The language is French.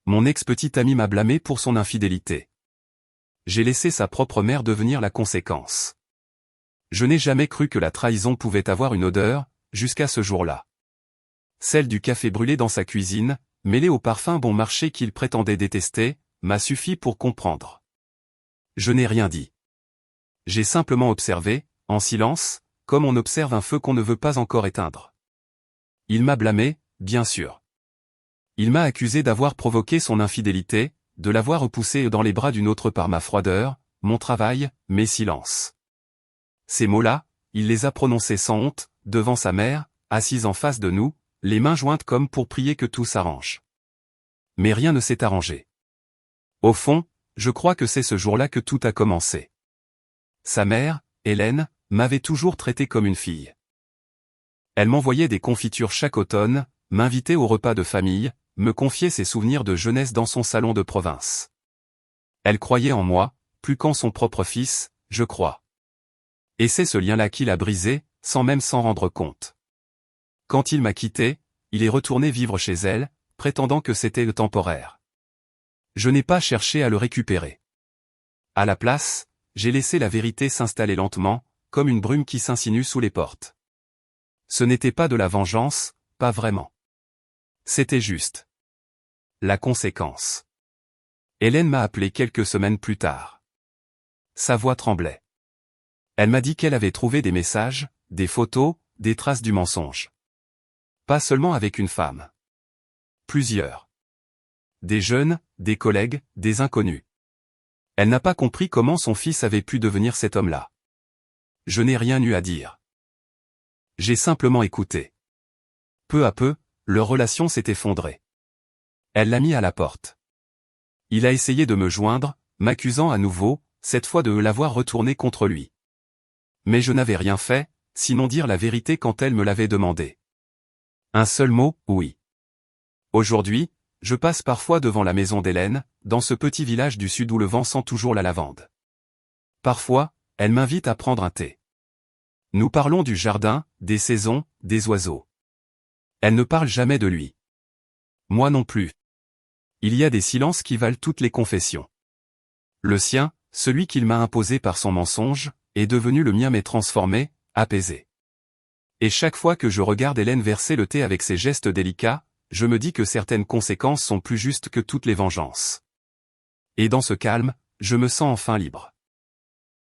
Mon ex-petite amie m'a blâmé pour son infidélité. J'ai laissé sa propre mère devenir la conséquence. Je n'ai jamais cru que la trahison pouvait avoir une odeur, jusqu'à ce jour-là. Celle du café brûlé dans sa cuisine, mêlée au parfum bon marché qu'il prétendait détester, m'a suffi pour comprendre. Je n'ai rien dit. J'ai simplement observé, en silence, comme on observe un feu qu'on ne veut pas encore éteindre. Il m'a blâmé, bien sûr. Il m'a accusé d'avoir provoqué son infidélité, de l'avoir repoussé dans les bras d'une autre par ma froideur, mon travail, mes silences. Ces mots-là, il les a prononcés sans honte, devant sa mère, assise en face de nous, les mains jointes comme pour prier que tout s'arrange. Mais rien ne s'est arrangé. Au fond, je crois que c'est ce jour-là que tout a commencé. Sa mère, Hélène, m'avait toujours traité comme une fille. Elle m'envoyait des confitures chaque automne, m'invitait au repas de famille, me confiait ses souvenirs de jeunesse dans son salon de province. Elle croyait en moi, plus qu'en son propre fils, je crois. Et c'est ce lien-là qu'il a brisé, sans même s'en rendre compte. Quand il m'a quitté, il est retourné vivre chez elle, prétendant que c'était temporaire. Je n'ai pas cherché à le récupérer. À la place, j'ai laissé la vérité s'installer lentement, comme une brume qui s'insinue sous les portes. Ce n'était pas de la vengeance, pas vraiment. C'était juste la conséquence. Hélène m'a appelé quelques semaines plus tard. Sa voix tremblait. Elle m'a dit qu'elle avait trouvé des messages, des photos, des traces du mensonge. Pas seulement avec une femme. Plusieurs. Des jeunes, des collègues, des inconnus. Elle n'a pas compris comment son fils avait pu devenir cet homme-là. Je n'ai rien eu à dire. J'ai simplement écouté. Peu à peu, leur relation s'est effondrée. Elle l'a mis à la porte. Il a essayé de me joindre, m'accusant à nouveau, cette fois de l'avoir retourné contre lui. Mais je n'avais rien fait, sinon dire la vérité quand elle me l'avait demandé. Un seul mot, oui. Aujourd'hui, je passe parfois devant la maison d'Hélène, dans ce petit village du sud où le vent sent toujours la lavande. Parfois, elle m'invite à prendre un thé. Nous parlons du jardin, des saisons, des oiseaux. Elle ne parle jamais de lui. Moi non plus. Il y a des silences qui valent toutes les confessions. Le sien, celui qu'il m'a imposé par son mensonge, est devenu le mien mais transformé, apaisé. Et chaque fois que je regarde Hélène verser le thé avec ses gestes délicats, je me dis que certaines conséquences sont plus justes que toutes les vengeances. Et dans ce calme, je me sens enfin libre.